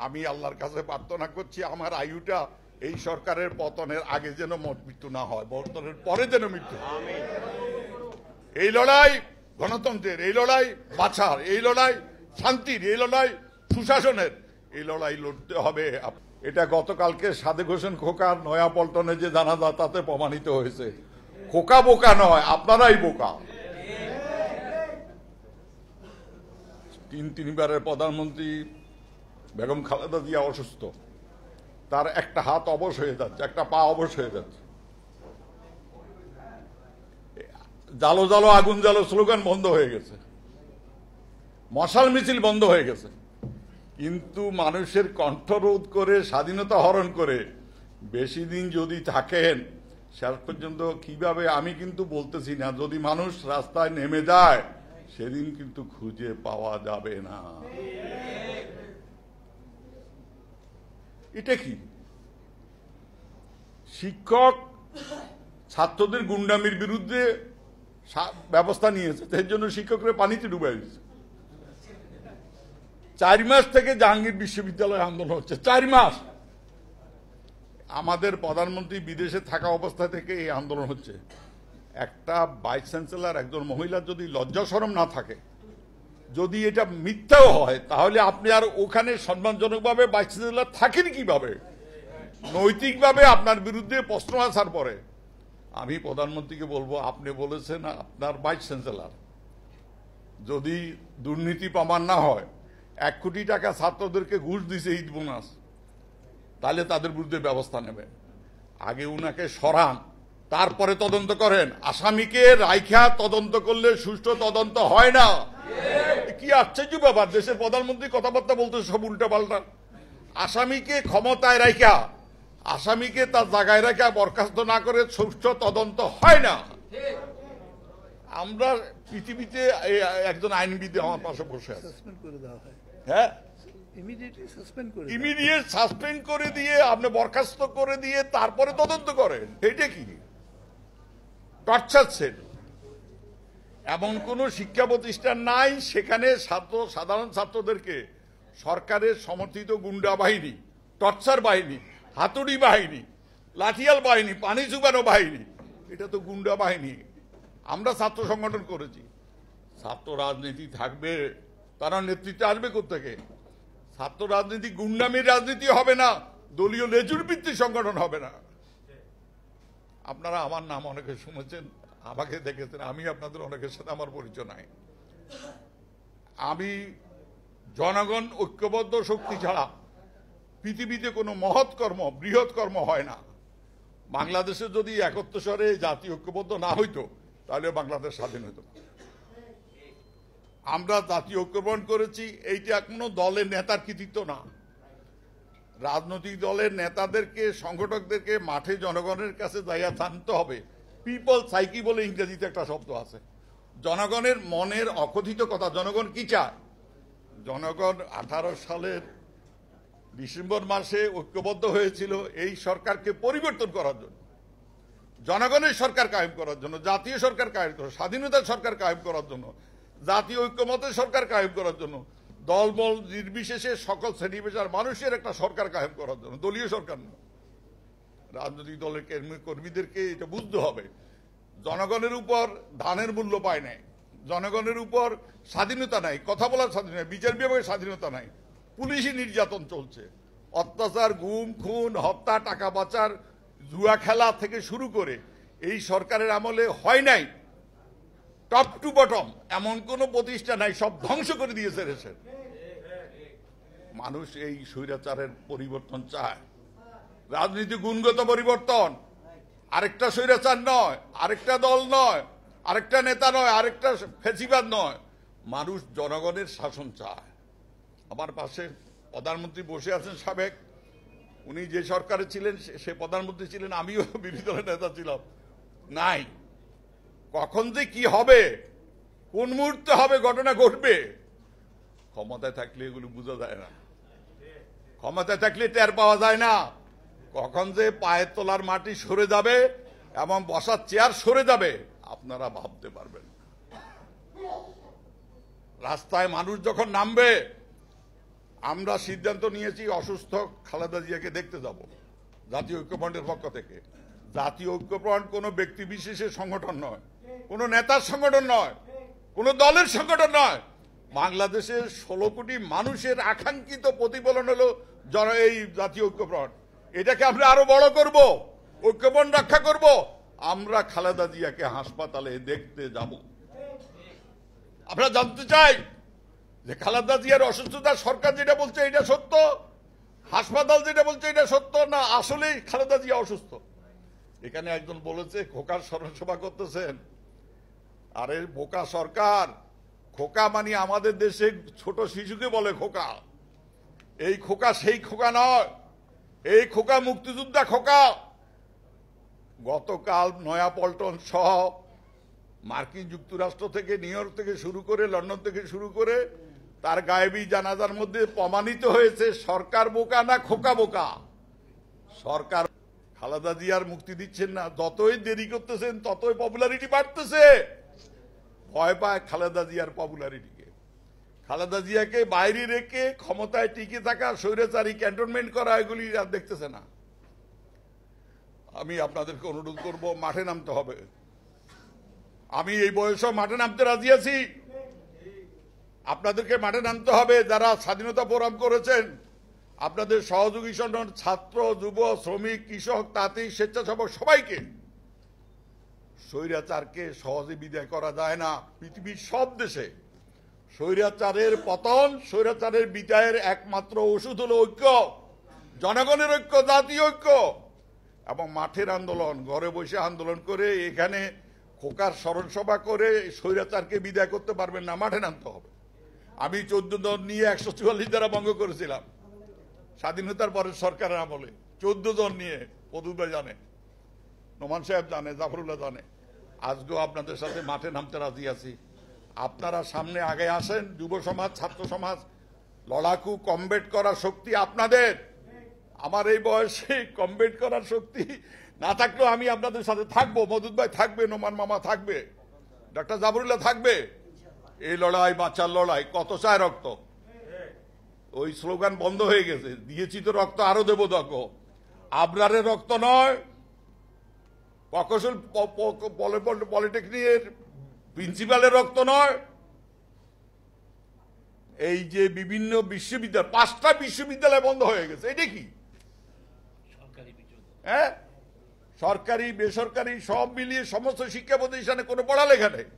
আমি আল্লাহর কাছে প্রার্থনা করছি আমার আয়ুটা এই সরকারের পতনের আগে যেন মৃত্যু না হয়, পতনের পরে যেন মৃত্যু। এই লড়াই গণতন্ত্রের, এই লড়াই বাঁচার, এই লড়াই শান্তির, এই লড়াই সুশাসনের, এই লড়াই লড়তে হবে। এটা গতকালকে সাদেক হোসেন খোকার নয়াপল্টনে যে জানাজা তাতে প্রমাণিত হয়েছে। খোকা বোকা নয়, আপনারাই বোকা। তিনবারের প্রধানমন্ত্রী বেগম খালেদা জিয়া অসুস্থ, তার একটা হাত অবশ হয়ে যাচ্ছে, একটা পা অবশ হয়ে যাচ্ছে। জালো জালো আগুন জালো স্লোগান বন্ধ হয়ে গেছে, মশাল মিছিল বন্ধ হয়ে গেছে, কিন্তু মানুষের কণ্ঠরোধ করে স্বাধীনতা হরণ করে বেশি দিন যদি থাকেন শেষ পর্যন্ত কিভাবে আমি কিন্তু বলতেছি না, যদি মানুষ রাস্তায় নেমে যায় সেদিন কিন্তু খুঁজে পাওয়া যাবে না। এটা কি? শিক্ষক ছাত্রদের গুন্ডামির বিরুদ্ধে ব্যবস্থা নিয়েছে, এর জন্য শিক্ষকরা পানিতে ডুবাই দিচ্ছে। 4 মাস থেকে জাহাঙ্গীর বিশ্ববিদ্যালয়ে আন্দোলন হচ্ছে, 4 মাস। আমাদের প্রধানমন্ত্রী বিদেশে থাকা অবস্থা থেকে এই আন্দোলন হচ্ছে। একটা ভাইস চ্যান্সেলর, একজন মহিলার যদি লজ্জা শরম না থাকে, যদি এটা মিথ্যাও হয়, তাহলে আপনি আর ওখানে সম্মানজনকভাবে ভাইস চ্যান্সেলর থাকেন কিভাবে? নৈতিকভাবে আপনার বিরুদ্ধে প্রশ্ন আসার পরে আমি প্রধানমন্ত্রীকে বলবো, আপনি বলেছেন আপনার ভাইস চ্যান্সেলর যদি দুর্নীতি প্রমাণ না হয়, 1 কোটি টাকা ছাত্রদেরকে ঘুষ দিছে ঈদ বোনাস, তাহলে তাদের বিরুদ্ধে ব্যবস্থা নেবেন। আগে উনাকে সরান, তারপরে তদন্ত করেন। আসামিকে রাইখা তদন্ত করলে সুষ্ঠু তদন্ত হয় না। কি আশ্চর্য ব্যাপার, দেশের প্রধানমন্ত্রী কথাবার্তা বলতে সব উল্টা পাল্টা। আসামিকে ক্ষমতায় রাইখা, আসামিকে তার জায়গায় রাখা বরখাস্ত না করে সুষ্ঠু তদন্ত হয় না। আমরা পৃথিবীতে একজন আইনবিদ আমার পাশে বসে আছে, হ্যাঁ, ইমিডিয়েট সাসপেন্ড করে দিয়ে আপনি বরখাস্ত করে দিয়ে তারপরে তদন্ত করেন, এটা কি? Torture sell. এমন কোন শিক্ষা প্রতিষ্ঠান নাই সেখানে সাধারণ ছাত্রদেরকে সরকারের সমর্থিত গুন্ডা বাহিনী, টর্চার বাহিনী, হাতুড়ি বাহিনী, লাঠিয়াল বাহিনী, পানি চুবানো বাহিনী, এটা তো গুন্ডা বাহিনী। আমরা ছাত্র সংগঠন করেছি, ছাত্র রাজনীতি থাকবে, তারা নেতৃত্বে আসবে কোত্থেকে? ছাত্র রাজনীতি গুন্ডামির রাজনীতি হবে না, দলীয় লেজুর ভিত্তিক সংগঠন হবে না। আপনারা আমার নাম অনেকে শুনেছেন, আমাকে দেখেছেন, আমি আপনাদের অনেকের সাথে আমার পরিচয় নাই। আমি জনগণ ঐক্যবদ্ধ শক্তি ছাড়া পৃথিবীতে কোনো মহৎ কর্ম, বৃহৎ কর্ম হয় না। বাংলাদেশে যদি 71 সালে জাতীয় ঐক্যবদ্ধ না হইতো তাহলে বাংলাদেশ স্বাধীন হইতো না। আমরা জাতীয় ঐক্যবদ্ধ করেছি, এইটা কোনো দলের নেতার কৃতিত্ব না। রাজনৈতিক দলের নেতাদেরকে, সংগঠকদেরকে মাঠে জনগণের কাছে যাইয়া জানতে হবে। পিপল সাইকি বলে ইংরেজিতে একটা শব্দ আছে, জনগণের মনের অকথিত কথা। জনগণ কি চায়? জনগণ 18 সালের ডিসেম্বর মাসে ঐক্যবদ্ধ হয়েছিল এই সরকারকে পরিবর্তন করার জন্য, জনগণের সরকার কায়েম করার জন্য, জাতীয় সরকার কায়েম করার, স্বাধীনতার সরকার কায়েম করার জন্য, জাতীয় ঐক্যমতের সরকার কায়েম করার জন্য, দলবল নির্বিশেষে সকল শ্রেণী পেশার মানুষের একটা সরকার কায়েম করার জন্য, দলীয় সরকার না। রাজনৈতিক দলের কর্মীদেরকে এটা বুঝতে হবে, জনগণের উপর ধানের মূল্য পায় নাই, জনগণের উপর স্বাধীনতা নাই, কথা বলার স্বাধীনতা নাই, বিচার বিভাগের স্বাধীনতা নাই, পুলিশি নির্যাতন চলছে, অত্যাচার, গুম খুন, হত্যা, টাকা পাচার, জুয়া খেলা থেকে শুরু করে এই সরকারের আমলে হয় নাই। টপ টু বটম এমন কোন প্রতিষ্ঠান নাই, সব ধ্বংস করে দিয়েছে দেশের মানুষ। এই স্বৈরাচারের পরিবর্তন চায়, রাজনীতি গুণগত পরিবর্তন। আরেকটা স্বৈরাচার নয়, আরেকটা দল নয়, আরেকটা নেতা নয়, আরেকটা ফ্যাসিবাদ নয়, মানুষ জনগণের শাসন চায়। আমার পাশে প্রধানমন্ত্রী বসে আছেন সাবেক, উনি যে সরকারে ছিলেন সে প্রধানমন্ত্রী ছিলেন, আমিও বিরোধী দলের নেতা ছিলাম। নাই, কখন যে কি হবে, কোন মুহূর্তে হবে, ঘটনা ঘটবে, ক্ষমতায় থাকলে এগুলো বোঝা যায় না, ক্ষমতায় থাকলে টের পাওয়া যায় না। কখন যে পায়ের তলার মাটি সরে যাবে এবং বসার চেয়ার সরে যাবে আপনারা ভাবতে পারবেন। রাস্তায় মানুষ যখন নামবে, আমরা সিদ্ধান্ত নিয়েছি অসুস্থ খালেদা জিয়াকে দেখতে যাব জাতীয় ঐক্যফ্রন্টের পক্ষ থেকে। জাতীয় ঐক্যফ্রন্ট কোনো ব্যক্তি বিশেষের সংগঠন নয়, কোনো নেতার সংগঠন নয়, কোনো দলের সংগঠন নয়। বাংলাদেশের 16 কোটি মানুষের আকাঙ্ক্ষিত প্রতিফলন হলো এই জাতীয় ঐক্যফ্রন্ট। এটাকে আমরা আরো বড় করব, ঐক্যফ্রন্ট রক্ষা করব। আমরা খালেদা জিয়াকে হাসপাতালে দেখতে যাব। আমরা জানতে চাই যে খালেদা জিয়ার অসুস্থতা সরকার যেটা বলছে এটা সত্য, হাসপাতাল যেটা বলছে এটা সত্য না আসলেই খালেদা জিয়া অসুস্থ। এখানে একজন বলেছে খোকার স্মরণসভা করতেছেন। আরে বোকা সরকার, খোকা মানে আমাদের দেশে ছোট শিশুকে বলে খোকা। এই খোকা সেই খোকা নয়, এই খোকা মুক্তিযোদ্ধা খোকা। গতকাল নয়াপল্টন সহ মার্কিন যুক্তরাষ্ট্র থেকে, নিউ ইয়র্ক থেকে শুরু করে, লন্ডন থেকে শুরু করে তার গায়েবী জানাজার মধ্যে প্রমাণিত হয়েছে সরকার বোকা না খোকা বোকা। সরকার খালেদা জিয়ার মুক্তি দিচ্ছেন না, যতই দেরি করতেছেন ততই পপুলারিটি বাড়তেছে। ভয় পায় খালেদা জিয়ার পপুলারিটিকে। খালেদা জিয়াকে বাইরে রেখে ক্ষমতায় টিকে থাকা, স্বৈরাচারী ক্যান্টনমেন্ট করা, এগুলি আর দেখতেছে না। আমি আপনাদেরকে অনুরোধ করব, মাঠে নামতে হবে। আমি এই বয়সেও মাঠে নামতে রাজি আছি। আপনাদেরকে মাঠে নামতে হবে। যারা স্বাধীনতা ফোরাম করেছেন, আপনাদের সহযোগী সংগঠন, ছাত্র, যুব, শ্রমিক, কৃষক, তাঁতি, স্বেচ্ছাসেবক সবাইকে, স্বৈরাচারকে সহজে বিদায় করা যায় না। পৃথিবীর সব দেশে স্বৈরাচারের পতন, স্বৈরাচারের বিদায়ের একমাত্র ওষুধ হলো ঐক্য, জনগণের ঐক্য, জাতীয় ঐক্য এবং মাঠের আন্দোলন। ঘরে বসে আন্দোলন করে, এখানে খোকার স্মরণসভা করে স্বৈরাচারকে বিদায় করতে পারবেন না, মাঠে নামতে হবে। আমি 14 জন নিয়ে 144 ধারা ভঙ্গ করেছিলাম স্বাধীনতার পরের সরকারের আমলে। 14 জন নিয়ে, পদুবে জানে, নোমান সাহেব জানে, জাফরুল্লাহ জানে। আজকেও আপনাদের সাথে মাঠে নামতে রাজি আছি। আপনারা সামনে আগে আসেন। যুব সমাজ, ছাত্র সমাজ, লড়াকু, কমবেট করার শক্তি আপনাদের। আমার এই বয়সে কমবেট করার শক্তি না থাকলেও আমি আপনাদের সাথে থাকবো। মদুদ ভাই থাকবে, নোমান মামা থাকবে, ডক্টর জাফরুল্লাহ থাকবে। এই লড়াই বাঁচার লড়াই। কত চায় রক্ত? ওই স্লোগান বন্ধ হয়ে গেছে। দিয়েছি তো রক্ত, আরো দেবো দেখো। আবরারের রক্ত নয়, প্রকৌশল পলিটেকনিকের প্রিন্সিপালের রক্ত নয়। এই যে বিভিন্ন বিশ্ববিদ্যালয়, 5টা বিশ্ববিদ্যালয় বন্ধ হয়ে গেছে, এটা কি? হ্যাঁ, সরকারি বেসরকারি সব মিলিয়ে সমস্ত শিক্ষা প্রতিষ্ঠানে কোনো পড়ালেখা নেই,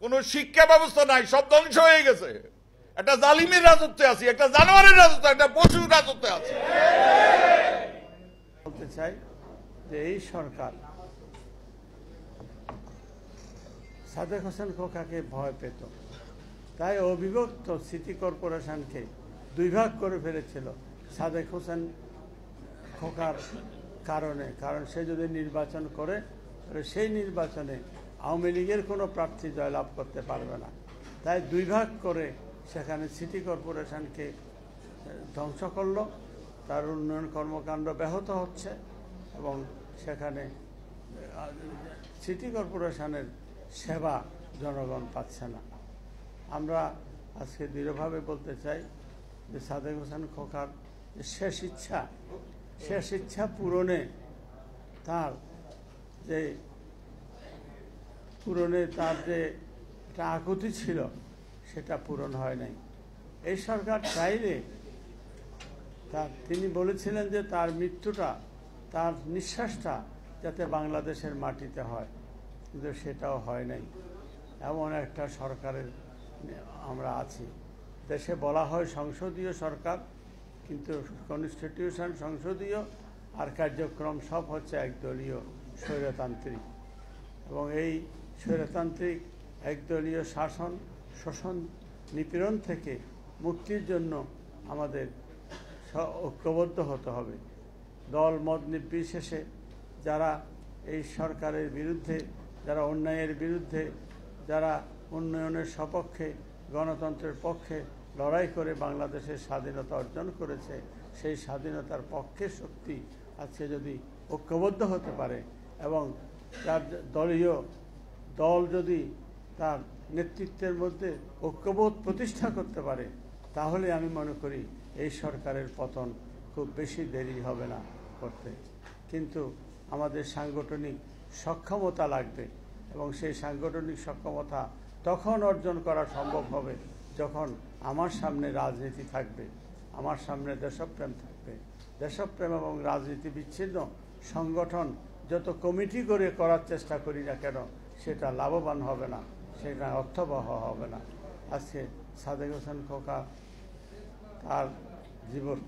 কোনো শিক্ষা ব্যবস্থা নাই, সব ধ্বংস হয়ে গেছে। একটা জালিমের রাজত্বে আছি, একটা জানোয়ারের রাজত্ব, একটা পশুর রাজত্বে আছি। বলতে চাই যে এই সরকার সাদেক হোসেন খোকাকে ভয় পেত, তাই অবিভক্ত সিটি কর্পোরেশনকে 2 ভাগ করে ফেলেছিল সাদেক হোসেন খোকার কারণে। কারণ সে যদি নির্বাচন করে, সেই নির্বাচনে আওয়ামী লীগের কোনো প্রার্থী জয়লাভ করতে পারবে না। তাই 2 ভাগ করে সেখানে সিটি কর্পোরেশনকে ধ্বংস করলো। তার উন্নয়ন কর্মকাণ্ড ব্যাহত হচ্ছে এবং সেখানে সিটি কর্পোরেশনের সেবা জনগণ পাচ্ছে না। আমরা আজকে দৃঢ়ভাবে বলতে চাই যে সাদেক হোসেন খোকার শেষ ইচ্ছা পূরণে তার যে একটা আকুতি ছিল, সেটা পূরণ হয় নাই। এই সরকার চাইলে তিনি বলেছিলেন যে তার মৃত্যুটা, তার নিঃশ্বাসটা যাতে বাংলাদেশের মাটিতে হয়, কিন্তু সেটাও হয় নাই। এমন একটা সরকারের আমরা আছি। দেশে বলা হয় সংসদীয় সরকার, কিন্তু কনস্টিটিউশন সংসদীয় আর কার্যক্রম সব হচ্ছে একদলীয় স্বৈরতান্ত্রিক। এবং এই স্বৈরতান্ত্রিক একদলীয় শাসন, শোষণ, নিপীড়ন থেকে মুক্তির জন্য আমাদের ঐক্যবদ্ধ হতে হবে। দল মত নির্বিশেষে যারা এই সরকারের বিরুদ্ধে, যারা অন্যায়ের বিরুদ্ধে, যারা উন্নয়নের সপক্ষে, গণতন্ত্রের পক্ষে লড়াই করে বাংলাদেশের স্বাধীনতা অর্জন করেছে, সেই স্বাধীনতার পক্ষের শক্তি আজকে যদি ঐক্যবদ্ধ হতে পারে এবং তার দল যদি তার নেতৃত্বের মধ্যে ঐক্যবোধ প্রতিষ্ঠা করতে পারে, তাহলে আমি মনে করি এই সরকারের পতন খুব বেশি দেরি হবে না করতে। কিন্তু আমাদের সাংগঠনিক সক্ষমতা লাগবে, এবং সেই সাংগঠনিক সক্ষমতা তখন অর্জন করা সম্ভব হবে যখন আমার সামনে রাজনীতি থাকবে, আমার সামনে দেশপ্রেম থাকবে। দেশপ্রেম এবং রাজনীতি বিচ্ছিন্ন সংগঠন যত কমিটি করে করার চেষ্টা করি না কেন, সেটা লাভবান হবে না, সেটা অর্থবহ হবে না। আজকে সাদেক হোসেন খোকা তার জীবন